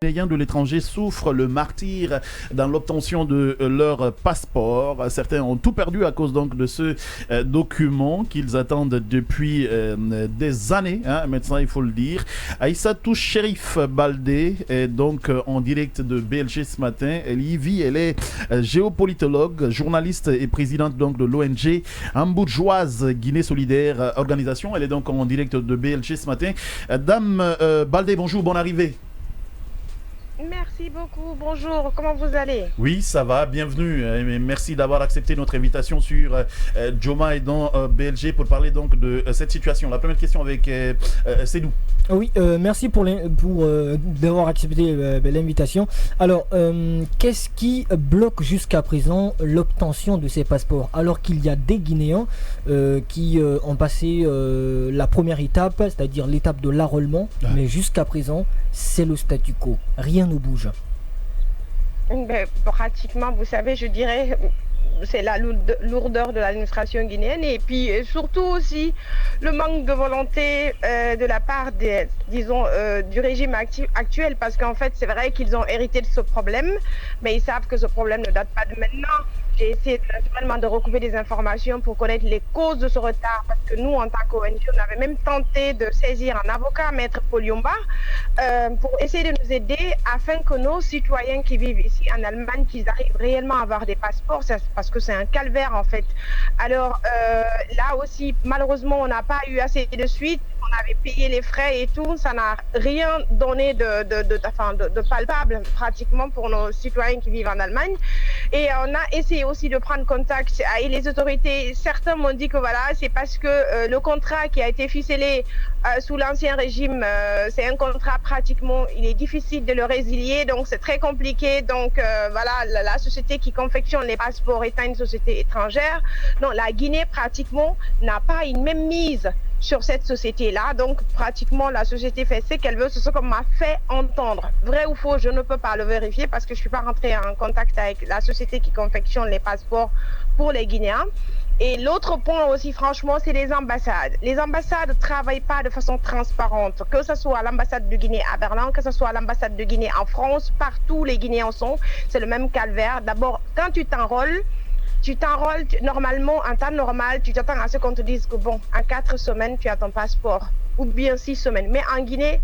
Guinéens de l'étranger souffrent le martyre dans l'obtention de leur passeport. Certains ont tout perdu à cause donc de ce document qu'ils attendent depuis des années, maintenant il faut le dire. Aïssatou Cherif Baldé est donc en direct de BLG ce matin. Elle y vit, elle est géopolitologue, journaliste et présidente donc de l'ONG Hambourgeoise Guinée Solidaire Organisation. Elle est donc en direct de BLG ce matin. Dame Baldé, bonjour, bonne arrivée. Merci beaucoup, bonjour, comment vous allez? Oui, ça va, bienvenue. Merci d'avoir accepté notre invitation sur Joma et dans BLG pour parler donc de cette situation. La première question avec Sédou. Oui, merci pour d'avoir accepté l'invitation. Alors, qu'est-ce qui bloque jusqu'à présent l'obtention de ces passeports alors qu'il y a des Guinéens qui ont passé la première étape, c'est-à-dire l'étape de l'enrôlement, mais jusqu'à présent, c'est le statu quo. Rien ne bouge. Pratiquement, vous savez, je dirais, c'est la lourdeur de l'administration guinéenne et puis surtout aussi le manque de volonté de la part du régime actuel, parce qu'en fait, c'est vrai qu'ils ont hérité de ce problème, mais ils savent que ce problème ne date pas de maintenant. J'ai essayé naturellement de recouper des informations pour connaître les causes de ce retard, parce que nous, en tant qu'ONG, on avait même tenté de saisir un avocat, Maître Poliomba, pour essayer de nous aider afin que nos citoyens qui vivent ici en Allemagne, qu'ils arrivent réellement à avoir des passeports, parce que c'est un calvaire en fait. Alors là aussi, malheureusement, on n'a pas eu assez de suite. On avait payé les frais et tout, ça n'a rien donné de palpable pratiquement pour nos citoyens qui vivent en Allemagne. Et on a essayé aussi de prendre contact avec les autorités. Certains m'ont dit que voilà, c'est parce que le contrat qui a été ficelé sous l'ancien régime, c'est un contrat pratiquement, il est difficile de le résilier, donc c'est très compliqué. Donc voilà, la société qui confectionne les passeports étant une société étrangère, donc la Guinée pratiquement n'a pas une même mise sur cette société-là. Donc pratiquement la société fait ce qu'elle veut, c'est ce qu'on m'a fait entendre. Vrai ou faux, je ne peux pas le vérifier parce que je ne suis pas rentrée en contact avec la société qui confectionne les passeports pour les Guinéens. Et l'autre point aussi, franchement, c'est les ambassades. Les ambassades ne travaillent pas de façon transparente, que ce soit l'ambassade de Guinée à Berlin, que ce soit l'ambassade de Guinée en France, partout les Guinéens sont, c'est le même calvaire. D'abord, quand tu t'enrôles, normalement, en temps normal, tu t'attends à ce qu'on te dise que bon, en 4 semaines, tu as ton passeport, ou bien 6 semaines. Mais en Guinée,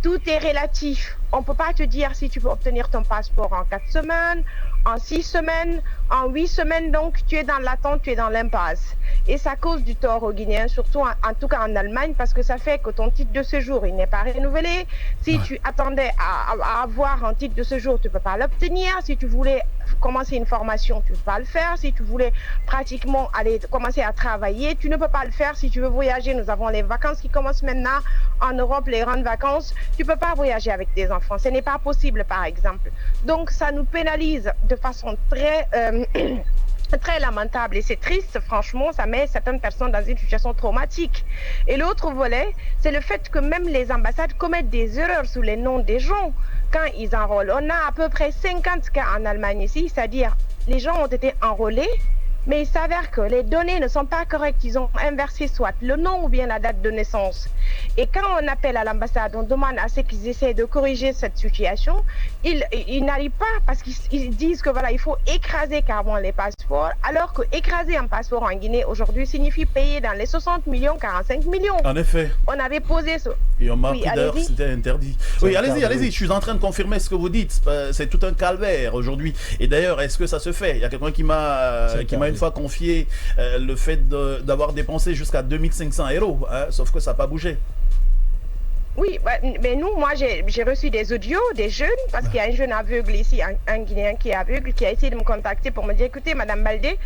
tout est relatif. On ne peut pas te dire si tu peux obtenir ton passeport en 4 semaines, en 6 semaines, en 8 semaines. Donc, tu es dans l'attente, tu es dans l'impasse. Et ça cause du tort aux Guinéens, surtout en tout cas en Allemagne, parce que ça fait que ton titre de séjour, il n'est pas renouvelé. Si tu attendais à avoir un titre de séjour, tu ne peux pas l'obtenir. Si tu voulais commencer une formation, tu ne peux pas le faire. Si tu voulais pratiquement commencer à travailler, tu ne peux pas le faire. Si tu veux voyager, nous avons les vacances qui commencent maintenant en Europe, les grandes vacances. Tu ne peux pas voyager avec tes enfants. Ce n'est pas possible, par exemple. Donc, ça nous pénalise de façon très lamentable et c'est triste, franchement, ça met certaines personnes dans une situation traumatique. Et l'autre volet, c'est le fait que même les ambassades commettent des erreurs sous les noms des gens quand ils enrôlent. On a à peu près 50 cas en Allemagne ici, c'est-à-dire les gens ont été enrôlés, mais il s'avère que les données ne sont pas correctes. Ils ont inversé soit le nom ou bien la date de naissance. Et quand on appelle à l'ambassade, on demande à ceux qui essaient de corriger cette situation, ils n'arrivent pas parce qu'ils disent que voilà, il faut écraser carrément les passeports, alors que écraser un passeport en Guinée aujourd'hui signifie payer dans les 60 millions, 45 millions. En effet. On avait posé ça. Et on m'a pris d'heure, c'était interdit. Oui, allez-y, je suis en train de confirmer ce que vous dites. C'est tout un calvaire aujourd'hui. Et d'ailleurs, est-ce que ça se fait? Il y a quelqu'un qui m'a une fois confié le fait d'avoir dépensé jusqu'à 2500 €, sauf que ça n'a pas bougé. Oui, mais nous, moi, j'ai reçu des audios des jeunes, parce qu'il y a un jeune aveugle ici, un Guinéen qui est aveugle, qui a essayé de me contacter pour me dire, écoutez, Madame Baldé,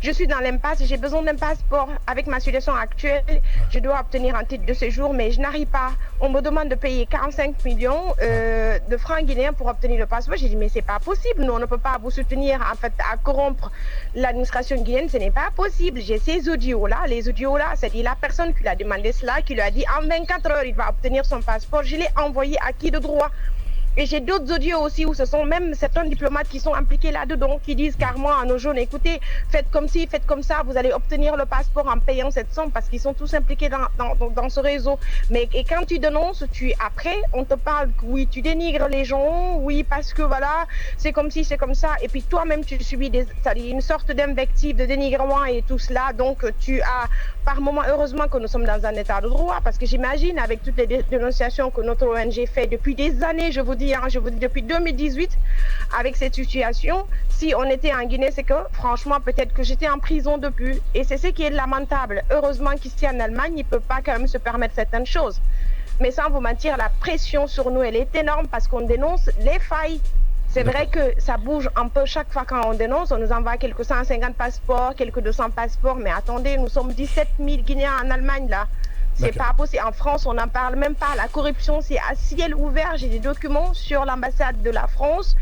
je suis dans l'impasse, j'ai besoin d'un passeport. Avec ma situation actuelle, je dois obtenir un titre de séjour, mais je n'arrive pas. On me demande de payer 45 millions de francs guinéens pour obtenir le passeport. J'ai dit, mais c'est pas possible. Nous, on ne peut pas vous soutenir, en fait, à corrompre l'administration guinéenne. Ce n'est pas possible. J'ai ces audios-là. Les audios-là, c'est-à-dire la personne qui lui a demandé cela, qui lui a dit, en 24 heures, il va obtenir son passeport. Je l'ai envoyé à qui de droit? Et j'ai d'autres audios aussi où ce sont même certains diplomates qui sont impliqués là-dedans, qui disent carrément à nos jeunes, écoutez, faites comme ci, faites comme ça, vous allez obtenir le passeport en payant cette somme parce qu'ils sont tous impliqués dans ce réseau. Mais et quand tu dénonces, après, on te parle que oui, tu dénigres les gens, oui, parce que voilà, c'est comme ci, c'est comme ça. Et puis toi-même, tu subis une sorte d'invective, de dénigrement et tout cela. Donc tu as par moment, heureusement que nous sommes dans un état de droit, parce que j'imagine avec toutes les dénonciations que notre ONG fait depuis des années, je vous dis depuis 2018, avec cette situation, si on était en Guinée, c'est que franchement, peut-être que j'étais en prison depuis. Et c'est ce qui est lamentable. Heureusement qu'ici en Allemagne, il ne peut pas quand même se permettre certaines choses. Mais sans vous mentir, la pression sur nous, elle est énorme parce qu'on dénonce les failles. C'est vrai que ça bouge un peu chaque fois quand on dénonce. On nous envoie quelques 150 passeports, quelques 200 passeports. Mais attendez, nous sommes 17 000 Guinéens en Allemagne, là. C'est pas possible. En France, on n'en parle même pas. La corruption, c'est à ciel ouvert. J'ai des documents sur l'ambassade de la France.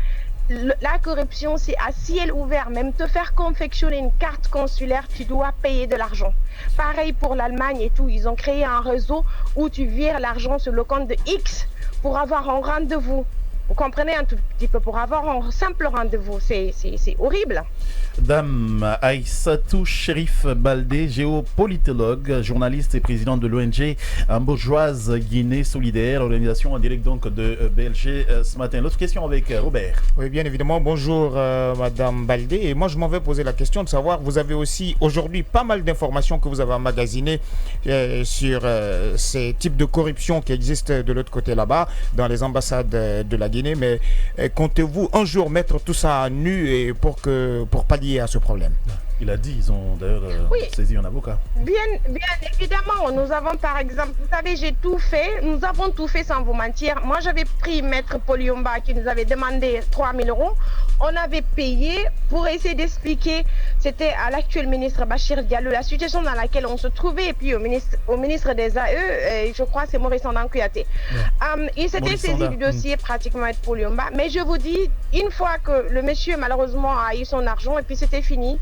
La corruption, c'est à ciel ouvert. Même te faire confectionner une carte consulaire, tu dois payer de l'argent. Pareil pour l'Allemagne et tout. Ils ont créé un réseau où tu vires l'argent sur le compte de X pour avoir un rendez-vous. Vous comprenez un tout petit peu, pour avoir un simple rendez-vous, c'est horrible. Dame Aïssatou Chérif Baldé, géopolitologue, journaliste et présidente de l'ONG Bourgeoise Guinée Solidaire, organisation en direct donc de BLG ce matin. L'autre question avec Robert. Oui, bien évidemment. Bonjour Madame Baldé. Et moi je m'en vais poser la question de savoir, vous avez aussi aujourd'hui pas mal d'informations que vous avez emmagasinées sur ces types de corruption qui existent de l'autre côté là-bas, dans les ambassades de la Guinée. Mais comptez-vous un jour mettre tout ça à nu et pour pallier à ce problème? Il a dit, ils ont d'ailleurs saisi un avocat. Bien évidemment, nous avons par exemple, vous savez, nous avons tout fait sans vous mentir. Moi, j'avais pris Maître Poliomba qui nous avait demandé 3 000 €. On avait payé pour essayer d'expliquer, c'était à l'actuel ministre Bachir Diallo, la situation dans laquelle on se trouvait, et puis au ministre des AE, je crois c'est Maurice Ndan Kouyaté. Il s'était saisi du dossier pratiquement Maître Poliomba, mais je vous dis, une fois que le monsieur malheureusement a eu son argent et puis c'était fini,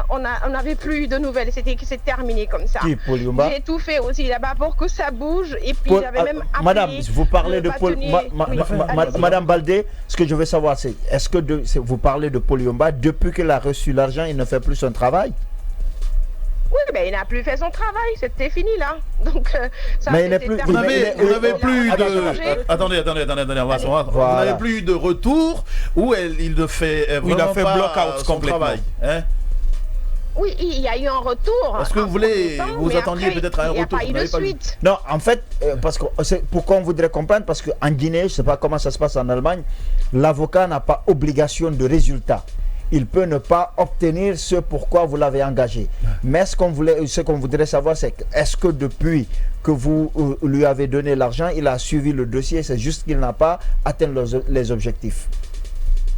on n'avait plus eu de nouvelles, c'est terminé comme ça. J'ai tout fait aussi là-bas pour que ça bouge et puis j'avais même appelé. Madame, vous parlez de Madame Baldé, ce que je veux savoir c'est, est-ce que vous parlez de Poliomba, depuis qu'il a reçu l'argent, il ne fait plus son travail? Oui, mais il n'a plus fait son travail, c'était fini là. Donc, ça mais il n'est plus. Vous n'avez plus de. Attendez, on va se voir. Vous n'avez plus de retour ou il ne fait vraiment il a fait pas block-out son complètement. travail, hein? Oui, il y a eu un retour. Est-ce que vous attendiez peut-être un retour? Il n'y a pas eu de suite. Non, en fait, parce que pourquoi on voudrait comprendre, parce qu'en Guinée, je ne sais pas comment ça se passe en Allemagne, l'avocat n'a pas obligation de résultat. Il peut ne pas obtenir ce pourquoi vous l'avez engagé. Mais ce qu'on voudrait savoir, c'est est-ce que depuis que vous lui avez donné l'argent, il a suivi le dossier, c'est juste qu'il n'a pas atteint les objectifs.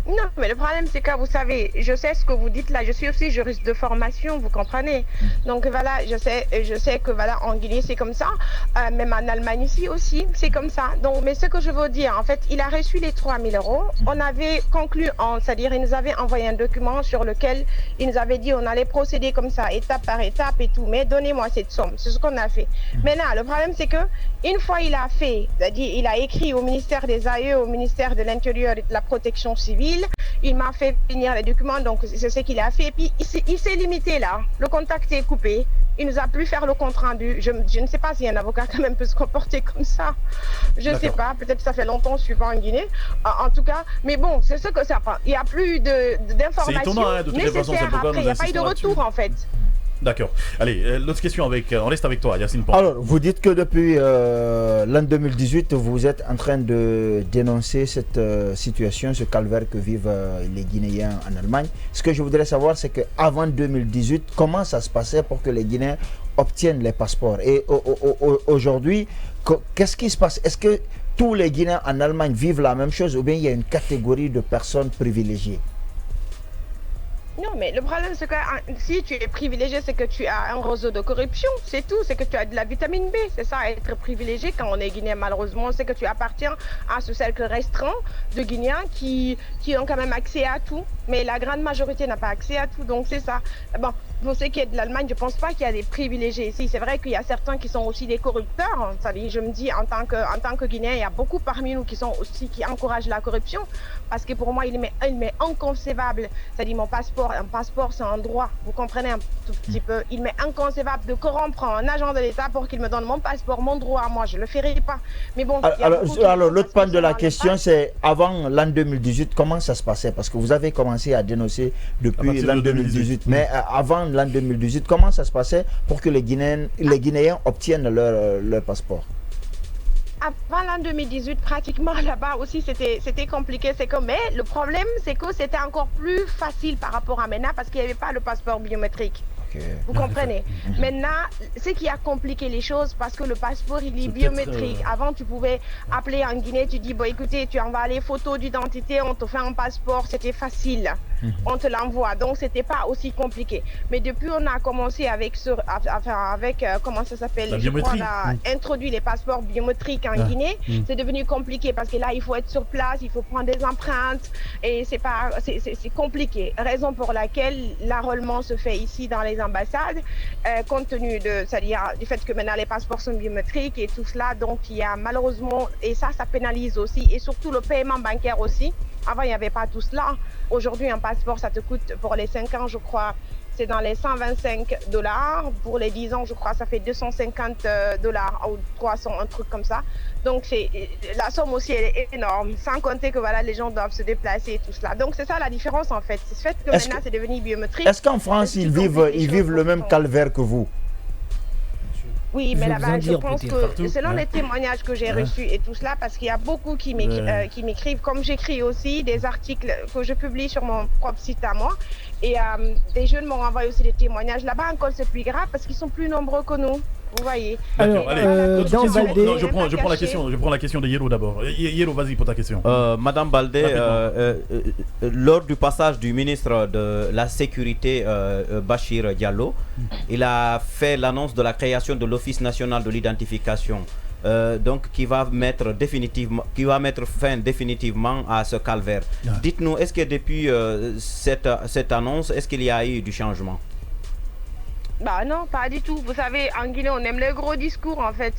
Non, mais le problème, c'est que vous savez, je sais ce que vous dites là. Je suis aussi juriste de formation, vous comprenez. Donc voilà, je sais que voilà, en Guinée, c'est comme ça. Même en Allemagne ici aussi, c'est comme ça. Donc, mais ce que je veux dire, en fait, il a reçu les 3 000 €. On avait conclu, c'est-à-dire, il nous avait envoyé un document sur lequel il nous avait dit on allait procéder comme ça, étape par étape et tout. Mais donnez-moi cette somme. C'est ce qu'on a fait. Maintenant, le problème, c'est que une fois il a fait, c'est-à-dire, il a écrit au ministère des AE, au ministère de l'Intérieur et de la Protection civile. Il m'a fait finir les documents, donc c'est ce qu'il a fait. Et puis il s'est limité là. Le contact est coupé. Il nous a plus faire le compte rendu. Je ne sais pas si un avocat quand même peut se comporter comme ça. Je ne sais pas. Peut-être que ça fait longtemps que je ne suis pas en Guinée. En tout cas, mais bon, c'est ce que ça prend. Il n'y a plus d'informations nécessaires après. Il n'y a pas eu de retour en fait. D'accord. Allez, l'autre question on reste avec toi, Yacine Pont. Alors, vous dites que depuis l'an 2018, vous êtes en train de dénoncer cette situation, ce calvaire que vivent les Guinéens en Allemagne. Ce que je voudrais savoir, c'est qu'avant 2018, comment ça se passait pour que les Guinéens obtiennent les passeports? Et aujourd'hui, qu'est-ce qui se passe? Est-ce que tous les Guinéens en Allemagne vivent la même chose ou bien il y a une catégorie de personnes privilégiées? Non, mais le problème, c'est que si tu es privilégié, c'est que tu as un réseau de corruption, c'est tout. C'est que tu as de la vitamine B, c'est ça, être privilégié. Quand on est Guinéen, malheureusement, c'est que tu appartiens à ce cercle restreint de Guinéens qui ont quand même accès à tout. Mais la grande majorité n'a pas accès à tout, donc c'est ça. Bon, pour ce qui est de l'Allemagne, je ne pense pas qu'il y a des privilégiés ici. C'est vrai qu'il y a certains qui sont aussi des corrupteurs. C'est-à-dire, je me dis, en tant que Guinéen, il y a beaucoup parmi nous qui encouragent la corruption. Parce que pour moi, il m'est inconcevable. C'est-à-dire, un passeport, c'est un droit. Vous comprenez un tout petit peu. Il m'est inconcevable de corrompre un agent de l'État pour qu'il me donne mon passeport, mon droit à moi. Je ne le ferai pas. Mais bon. Alors l'autre point de la question, c'est avant l'an 2018, comment ça se passait? Parce que vous avez commencé à dénoncer depuis l'an 2018. Mais avant l'an 2018, comment ça se passait pour que les Guinéens obtiennent leur passeport? Avant l'an 2018, pratiquement là-bas aussi, c'était compliqué. Mais le problème, c'est que c'était encore plus facile par rapport à maintenant parce qu'il n'y avait pas le passeport biométrique. Okay. Vous comprenez? Maintenant, ce qui a compliqué les choses, parce que le passeport, il est biométrique. Avant, tu pouvais appeler en Guinée, tu dis, bon, écoutez, tu envoies les photos d'identité, on te fait un passeport, c'était facile. On te l'envoie. Donc, c'était pas aussi compliqué. Mais depuis, on a commencé avec comment ça s'appelle? Je crois qu'on a introduit les passeports biométriques en Guinée. C'est devenu compliqué parce que là, il faut être sur place, il faut prendre des empreintes et c'est compliqué. Raison pour laquelle l'enrôlement se fait ici dans les ambassades, compte tenu du fait que maintenant les passeports sont biométriques et tout cela, donc il y a malheureusement, et ça pénalise aussi, et surtout le paiement bancaire aussi. Avant, il n'y avait pas tout cela. Aujourd'hui, un passeport, ça te coûte pour les 5 ans, je crois, c'est dans les $125. Pour les 10 ans, je crois, ça fait $250 ou 300, un truc comme ça. Donc, la somme aussi, elle est énorme. Sans compter que voilà, les gens doivent se déplacer et tout cela. Donc, c'est ça la différence, en fait. C'est le fait que maintenant, c'est devenu biométrique. Est-ce qu'en France, ils vivent le même calvaire que vous? Oui, mais là-bas, je pense que selon les témoignages que j'ai reçus et tout cela, parce qu'il y a beaucoup qui m'écrivent, comme j'écris aussi des articles que je publie sur mon propre site à moi, et des jeunes m'ont envoyé aussi des témoignages. Là-bas encore, c'est plus grave parce qu'ils sont plus nombreux que nous. Vous voyez. Alors, je prends la question de Yero d'abord. Yero, vas-y pour ta question. Madame Baldé, lors du passage du ministre de la Sécurité, Bachir Diallo, il a fait l'annonce de la création de l'Office national de l'identification. Donc qui va mettre fin définitivement à ce calvaire. Dites-nous, est-ce que depuis cette annonce, est-ce qu'il y a eu du changement? Bah non, pas du tout. Vous savez, en Guinée, on aime les gros discours en fait.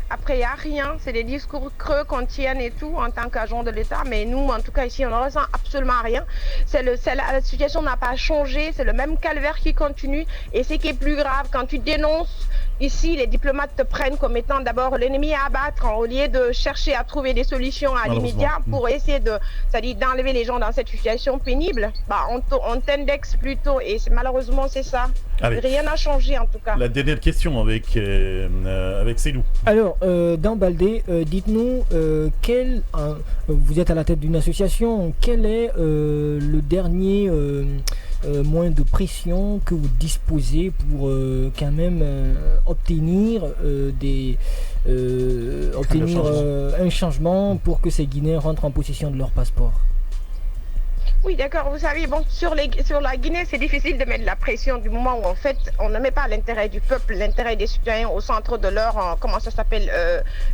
Après, il n'y a rien. C'est des discours creux qu'on tienne et tout en tant qu'agent de l'État. Mais nous, en tout cas, ici, on ne ressent absolument rien. La situation n'a pas changé. C'est le même calvaire qui continue. Et ce qui est plus grave, quand tu dénonces, ici, les diplomates te prennent comme étant d'abord l'ennemi à abattre au lieu de chercher à trouver des solutions à l'immédiat pour essayer d'enlever les gens dans cette situation pénible. Bah, on t'indexe plutôt et malheureusement, c'est ça. Allez. Rien n'a changé en tout cas. La dernière question avec Seydou. Alors, dans Baldé, dites-nous, vous êtes à la tête d'une association, quel est le dernier moyen de pression que vous disposez pour quand même obtenir un changement pour que ces Guinéens rentrent en possession de leur passeport? Oui, d'accord. Vous savez, bon, sur la Guinée, c'est difficile de mettre la pression du moment où, en fait, on ne met pas l'intérêt du peuple, l'intérêt des citoyens au centre de leur,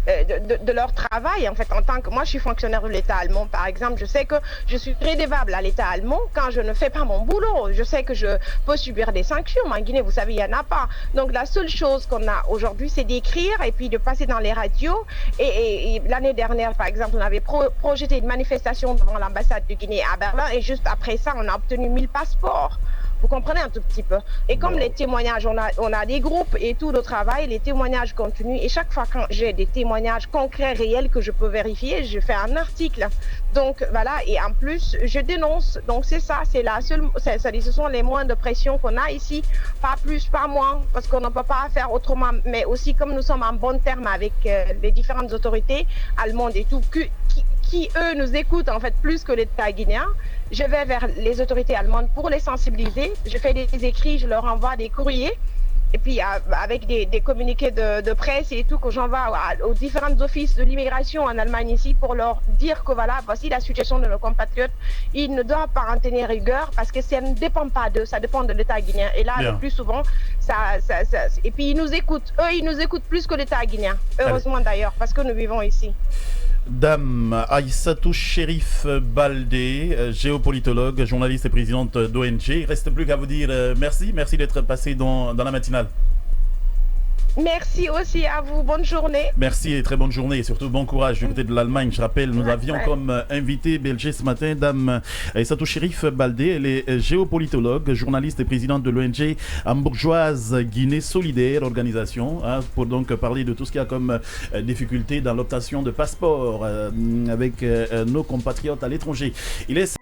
de leur travail. En fait, en tant que, moi, je suis fonctionnaire de l'État allemand, par exemple, je sais que je suis rédevable à l'État allemand quand je ne fais pas mon boulot. Je sais que je peux subir des sanctions. Mais en Guinée, vous savez, il n'y en a pas. Donc, la seule chose qu'on a aujourd'hui, c'est d'écrire et puis de passer dans les radios. Et l'année dernière, par exemple, on avait projeté une manifestation devant l'ambassade de Guinée à Berlin. Et juste après ça, on a obtenu 1000 passeports. Vous comprenez un tout petit peu. Et comme les témoignages, on a des groupes et tout le travail, les témoignages continuent. Et chaque fois quand j'ai des témoignages concrets, réels que je peux vérifier, je fais un article. Donc voilà, et en plus, je dénonce. Donc c'est ça, c'est la seule, ce sont les moyens de pression qu'on a ici. Pas plus, pas moins, parce qu'on ne peut pas faire autrement. Mais aussi, comme nous sommes en bon terme avec les différentes autorités allemandes et tout, qui eux nous écoutent en fait plus que l'État guinéen, je vais vers les autorités allemandes pour les sensibiliser. Je fais des écrits, je leur envoie des courriers et puis avec des communiqués de presse et tout que j'envoie aux différents offices de l'immigration en Allemagne ici pour leur dire que voilà, voici la situation de nos compatriotes. Ils ne doivent pas en tenir rigueur parce que ça ne dépend pas d'eux, ça dépend de l'État guinéen. Et là, le plus souvent, et puis ils nous écoutent. Eux, ils nous écoutent plus que l'État guinéen. Heureusement d'ailleurs, parce que nous vivons ici. Dame Aïssatou Chérif Baldé, géopolitologue, journaliste et présidente d'ONG. Il ne reste plus qu'à vous dire merci. Merci d'être passé dans la matinale. Merci aussi à vous. Bonne journée. Merci et très bonne journée. Et surtout, bon courage du côté de l'Allemagne. Je rappelle, nous avions comme invité belge ce matin Dame Aïssatou Chérif Baldé. Elle est géopolitologue, journaliste et présidente de l'ONG hambourgeoise Guinée Solidaire, organisation, pour donc parler de tout ce qu'il y a comme difficulté dans l'obtention de passeports avec nos compatriotes à l'étranger. Il est